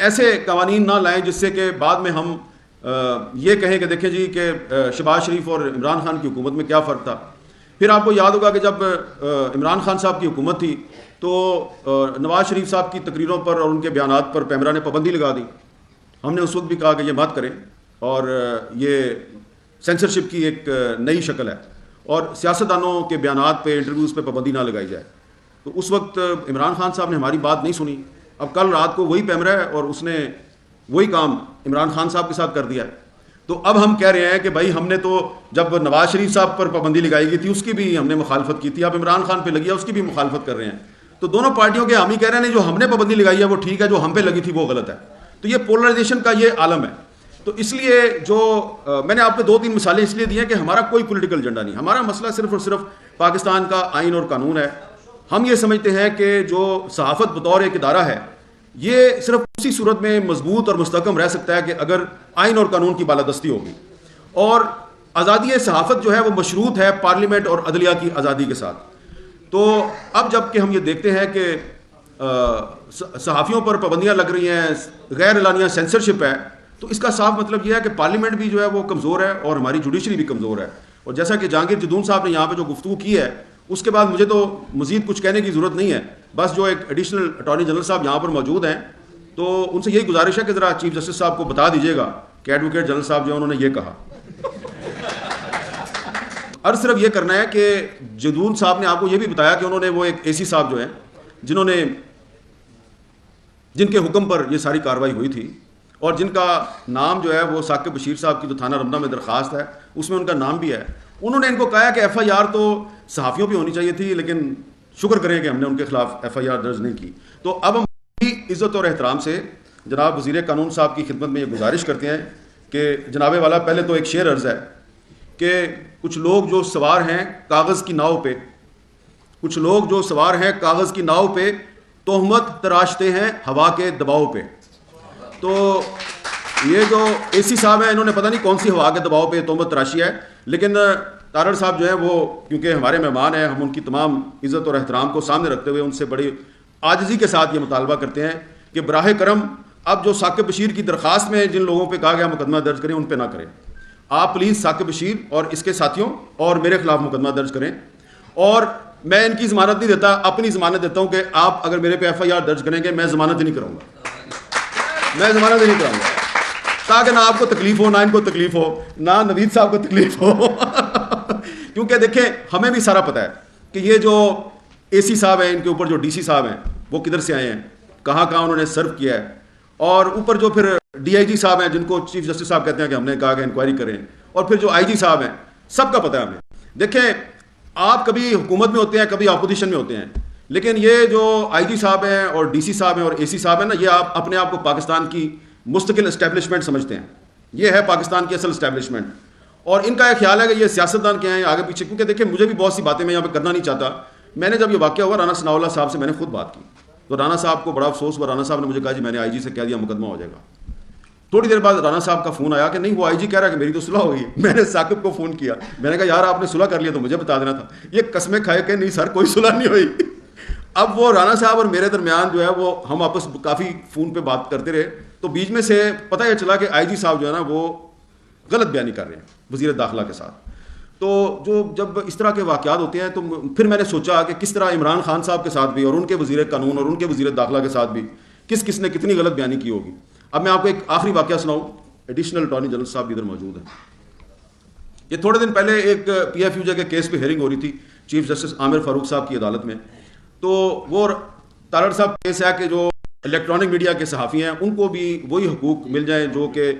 ایسے قوانین نہ لائیں جس سے کہ بعد میں ہم یہ کہیں کہ دیکھیں جی کہ شہباز شریف اور عمران خان کی حکومت میں کیا فرق تھا. پھر آپ کو یاد ہوگا کہ جب عمران خان صاحب کی حکومت تھی تو نواز شریف صاحب کی تقریروں پر اور ان کے بیانات پر پیمرا نے پابندی لگا دی. ہم نے اس وقت بھی کہا کہ یہ مت کریں اور یہ سینسرشپ کی ایک نئی شکل ہے اور سیاستدانوں کے بیانات پہ انٹرویوز پہ پابندی نہ لگائی جائے. تو اس وقت عمران خان صاحب نے ہماری بات نہیں سنی. اب کل رات کو وہی پیمرا ہے اور اس نے وہی کام عمران خان صاحب کے ساتھ کر دیا ہے. تو اب ہم کہہ رہے ہیں کہ بھائی ہم نے تو جب نواز شریف صاحب پر پابندی لگائی گئی تھی اس کی بھی ہم نے مخالفت کی تھی, اب عمران خان پہ لگی ہے اس کی بھی مخالفت کر رہے ہیں. تو دونوں پارٹیوں کے ہم ہی کہہ رہے ہیں جو ہم نے پابندی لگائی ہے وہ ٹھیک ہے, جو ہم پہ لگی تھی وہ غلط ہے. تو یہ پولرائزیشن کا یہ عالم ہے. تو اس لیے جو میں نے آپ کو 2-3 مثالیں اس لیے دی ہیں کہ ہمارا کوئی پولیٹیکل ایجنڈا نہیں, ہمارا مسئلہ صرف اور صرف پاکستان کا آئین اور قانون ہے. ہم یہ سمجھتے ہیں کہ جو صحافت بطور ایک ادارہ ہے یہ صرف اسی صورت میں مضبوط اور مستحکم رہ سکتا ہے کہ اگر آئین اور قانون کی بالادستی ہوگی. اور آزادی صحافت جو ہے وہ مشروط ہے پارلیمنٹ اور عدلیہ کی آزادی کے ساتھ. تو اب جب کہ ہم یہ دیکھتے ہیں کہ صحافیوں پر پابندیاں لگ رہی ہیں, غیر اعلانیہ سینسرشپ ہے, تو اس کا صاف مطلب یہ ہے کہ پارلیمنٹ بھی جو ہے وہ کمزور ہے اور ہماری جوڈیشری بھی کمزور ہے. اور جیسا کہ جہانگیر جدون صاحب نے یہاں پہ جو گفتگو کی ہے اس کے بعد مجھے تو مزید کچھ کہنے کی ضرورت نہیں ہے. بس جو ایک ایڈیشنل اٹارنی جنرل صاحب یہاں پر موجود ہیں تو ان سے یہی گزارش ہے کہ ذرا چیف جسٹس صاحب کو بتا دیجیے گا کہ ایڈوکیٹ جنرل صاحب جو انہوں نے یہ کہا. اور صرف یہ کرنا ہے کہ جدون صاحب نے آپ کو یہ بھی بتایا کہ انہوں نے وہ ایک اے سی صاحب جو ہیں جن کے حکم پر یہ ساری کارروائی ہوئی تھی اور جن کا نام جو ہے وہ ثاقب بشیر صاحب کی جو تھانہ رمدہ میں درخواست ہے اس میں ان کا نام بھی ہے, انہوں نے ان کو کہا کہ ایف آئی آر تو صحافیوں پہ ہونی چاہیے تھی لیکن شکر کریں کہ ہم نے ان کے خلاف ایف آئی آر درج نہیں کی. تو اب ہم عزت اور احترام سے جناب وزیر قانون صاحب کی خدمت میں یہ گزارش کرتے ہیں کہ جناب والا پہلے تو ایک شعر عرض ہے کہ کچھ لوگ جو سوار ہیں کاغذ کی ناؤ پہ, کچھ لوگ جو سوار ہیں کاغذ کی ناؤ پہ تہمت تراشتے ہیں ہوا کے دباؤ پہ. تو یہ جو اے سی صاحب ہیں انہوں نے پتہ نہیں کون سی ہوا کے دباؤ پہ تہمت تراشی ہے, لیکن تارڑ صاحب جو ہیں وہ کیونکہ ہمارے مہمان ہیں, ہم ان کی تمام عزت اور احترام کو سامنے رکھتے ہوئے ان سے بڑی عاجزی کے ساتھ یہ مطالبہ کرتے ہیں کہ براہ کرم اب جو ثاقب بشیر کی درخواست میں جن لوگوں پہ کہا گیا مقدمہ درج کریں ان پہ نہ کریں. آپ پلیز ثاقب بشیر اور اس کے ساتھیوں اور میرے خلاف مقدمہ درج کریں. اور میں ان کی ضمانت نہیں دیتا, اپنی ضمانت دیتا ہوں کہ آپ اگر میرے پہ ایف آئی آر درج کریں گے میں ضمانت ہی نہیں کراؤں گا, میں ضمانت ہی نہیں کراؤں گا, تاکہ نہ آپ کو تکلیف ہو, نہ ان کو تکلیف ہو, نہ نوید صاحب کو تکلیف ہو. کیونکہ دیکھیں ہمیں بھی سارا پتہ ہے کہ یہ جو اے سی صاحب ہیں ان کے اوپر جو ڈی سی صاحب ہیں وہ کدھر سے آئے ہیں, کہاں کہاں انہوں نے سرو کیا ہے, اور اوپر جو پھر ڈی آئی جی صاحب ہیں جن کو چیف جسٹس صاحب کہتے ہیں کہ ہم نے کہا کہ انکوائری کریں, اور پھر جو آئی جی صاحب ہیں, سب کا پتہ ہے ہمیں. دیکھیں آپ کبھی حکومت میں ہوتے ہیں کبھی اپوزیشن میں ہوتے ہیں, لیکن یہ جو آئی جی صاحب ہیں اور ڈی سی صاحب ہیں اور اے سی صاحب ہیں نا, یہ آپ اپنے آپ کو پاکستان کی مستقل اسٹیبلشمنٹ سمجھتے ہیں. یہ ہے پاکستان کی اصل اسٹیبلشمنٹ. اور ان کا یہ خیال ہے کہ یہ سیاستدان کیا ہیں آگے پیچھے, کیونکہ دیکھیں مجھے بھی بہت سی باتیں میں یہاں پہ کرنا نہیں چاہتا. میں نے جب یہ واقعہ ہوا رانا ثناء اللہ صاحب سے میں نے خود بات کی تو رانا صاحب کو بڑا افسوس ہوا. رانا صاحب نے مجھے کہا جی میں نے آئی جی سے کہہ دیا مقدمہ ہو جائے گا. تھوڑی دیر بعد رانا صاحب کا فون آیا کہ نہیں وہ آئی جی کہہ رہا ہے کہ میری تو صلح ہو گئی. میں نے ثاقب کو فون کیا, میں نے کہا یار آپ نے صلح کر لیا تو مجھے بتا دینا تھا. یہ قسمیں کھائے کہ نہیں سر کوئی صلح نہیں ہوئی. اب وہ رانا صاحب اور میرے درمیان جو ہے وہ ہم آپس کافی فون پہ بات کرتے رہے, تو بیچ میں سے پتہ یہ چلا کہ آئی جی صاحب جو ہے نا وہ غلط بیانی کر رہے ہیں وزیر داخلہ کے ساتھ. تو جو جب اس طرح کے واقعات ہوتے ہیں تو پھر میں نے سوچا کہ کس طرح عمران خان صاحب کے ساتھ بھی اور ان کے وزیر قانون اور ان کے وزیر داخلہ کے ساتھ بھی کس نے کتنی غلط بیانی کی ہوگی. اب میں آپ کو ایک آخری واقعہ سناؤں. ایڈیشنل اٹارنی جنرل صاحب ادھر موجود ہیں. یہ تھوڑے دن پہلے ایک پی ایف یو جے کے کیس پہ ہیئرنگ ہو رہی تھی چیف جسٹس عامر فاروق صاحب کی عدالت میں. تو وہ تارڑ صاحب کیس ہے کہ جو الیکٹرانک میڈیا کے صحافی ہیں ان کو بھی وہی حقوق مل جائیں جو کہ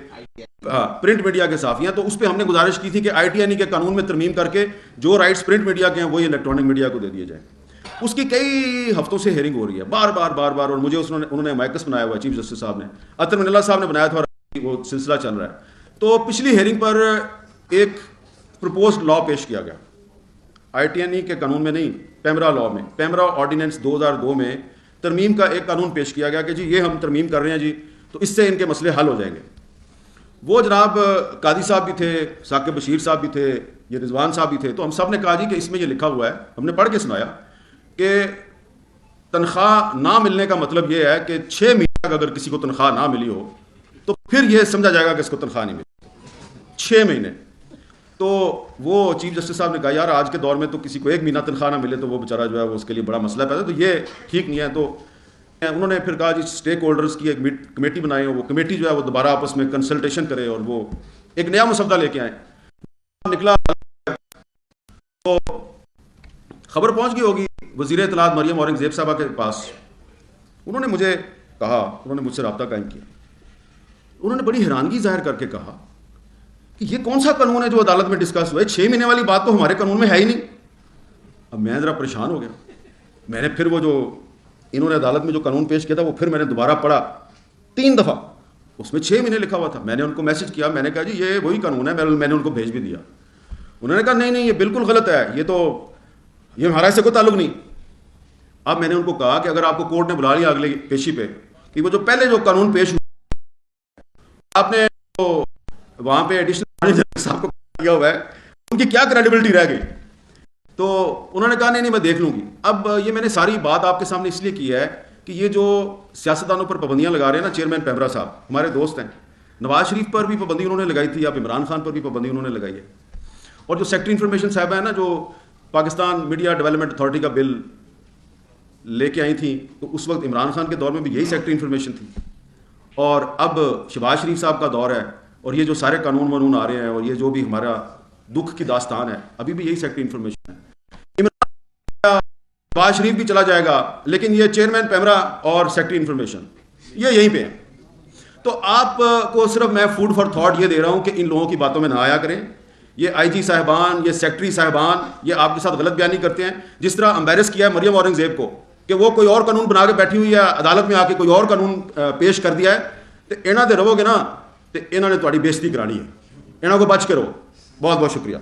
پرنٹ میڈیا کے صحافی ہیں. تو اس پہ ہم نے گزارش کی تھی کہ آئی ٹی این ای کے قانون میں ترمیم کر کے جو رائٹس پرنٹ میڈیا کے ہیں وہی الیکٹرانک میڈیا کو دے دیے جائیں. اس کی کئی ہفتوں سے ہیئرنگ ہو رہی ہے بار بار, اور مجھے انہوں نے مائکس بنایا ہوا ہے چیف جسٹس صاحب نے, اطہر من اللہ صاحب نے بنایا تھا, وہ سلسلہ چل رہا ہے. تو پچھلی ہیئرنگ پر ایک پرپوزڈ لا پیش کیا گیا آئی ٹی این ای کے قانون میں نہیں, پیمرا لا میں, پیمرا آرڈیننس 2002 میں ترمیم کا ایک قانون پیش کیا گیا کہ جی یہ ہم ترمیم کر رہے ہیں جی, تو اس سے ان کے مسئلے حل ہو جائیں گے. وہ جناب قاضی صاحب بھی تھے, ثاقب بشیر صاحب بھی تھے, یہ رضوان صاحب بھی تھے. تو ہم سب نے کہا جی کہ اس میں یہ لکھا ہوا ہے, ہم نے پڑھ کے سنایا کہ تنخواہ نہ ملنے کا مطلب یہ ہے کہ 6 مہینے تک اگر کسی کو تنخواہ نہ ملی ہو تو پھر یہ سمجھا جائے گا کہ اس کو تنخواہ نہیں ملی 6 مہینے. تو وہ چیف جسٹس صاحب نے کہا یار آج کے دور میں تو کسی کو 1 مہینہ تنخواہ نہ ملے تو وہ بیچارہ جو ہے وہ اس کے لیے بڑا مسئلہ پیدا ہے, تو یہ ٹھیک نہیں ہے. تو انہوں نے پھر کہا جی اسٹیک ہولڈرز کی ایک کمیٹی بنائے, وہ کمیٹی جو ہے وہ دوبارہ آپس میں کنسلٹیشن کرے اور وہ ایک نیا مسودہ لے کے آئیں. نکلا تو خبر پہنچ گئی ہوگی وزیر اطلاعات مریم اورنگزیب صاحبہ کے پاس. انہوں نے مجھے کہا, انہوں نے مجھ سے رابطہ قائم کیا, انہوں نے بڑی حیرانگی ظاہر کر کے کہا کہ یہ کون سا قانون ہے جو عدالت میں ڈسکس ہوا ہے, 6 مہینے والی بات تو ہمارے قانون میں ہے ہی نہیں. اب میں ذرا پریشان ہو گیا. میں نے پھر وہ جو انہوں نے عدالت میں جو قانون پیش کیا تھا وہ پھر میں نے دوبارہ پڑھا 3 دفعہ, اس میں 6 مہینے لکھا ہوا تھا. میں نے ان کو میسج کیا, میں نے کہا جی یہ وہی قانون ہے, میں نے ان کو بھیج بھی دیا. انہوں نے کہا نہیں یہ بالکل غلط ہے, یہ ہمارا ایسے کوئی تعلق نہیں. اب میں نے ان کو کہا کہ اگر آپ کو کورٹ نے بلا لیا اگلے پیشی پہ کہ وہ جو پہلے جو قانون پیش ہوا آپ نے وہاں پہ ایڈیشنل صاحب کو کیا ہوا ہے, ان کی کیا کریڈیبلٹی رہ گئی. تو انہوں نے کہا نہیں میں دیکھ لوں گی. اب یہ میں نے ساری بات آپ کے سامنے اس لیے کی ہے کہ یہ جو سیاستدانوں پر پابندیاں لگا رہے ہیں نا, چیئرمین پیمرا صاحب ہمارے دوست ہیں, نواز شریف پر بھی پابندی انہوں نے لگائی تھی, اب عمران خان پر بھی پابندی انہوں نے لگائی ہے. اور جو سیکٹری انفارمیشن صاحبہ ہیں نا جو پاکستان میڈیا ڈیولپمنٹ اتھارٹی کا بل لے کے آئی تھیں, تو اس وقت عمران خان کے دور میں بھی یہی سیکٹری انفارمیشن تھی, اور اب شہباز شریف صاحب کا دور ہے, اور یہ جو سارے قانون آ رہے ہیں اور یہ جو بھی ہمارا دکھ کی داستان ہے ابھی بھی یہی سیکٹری انفارمیشن ہے. شہباز شریف بھی چلا جائے گا لیکن یہ چیئرمین پیمرا اور سیکٹری انفارمیشن یہ یہیں پہ ہیں. تو آپ کو صرف میں فوڈ فار تھاٹ یہ دے رہا ہوں کہ ان لوگوں کی باتوں میں نہ آیا کریں. یہ آئی جی صاحبان, یہ سیکٹری صاحبان, یہ آپ کے ساتھ غلط بیانی کرتے ہیں, جس طرح امبیرس کیا ہے مریم اورنگزیب کو کہ وہ کوئی اور قانون بنا کے بیٹھی ہوئی ہے, عدالت میں آ کے کوئی اور قانون پیش کر دیا ہے. تو انہاں دے رہو گے نا تو انہوں نے تہاڈی بےزتی کرانی ہے, انہاں کو بچ کے رہو. بہت بہت شکریہ.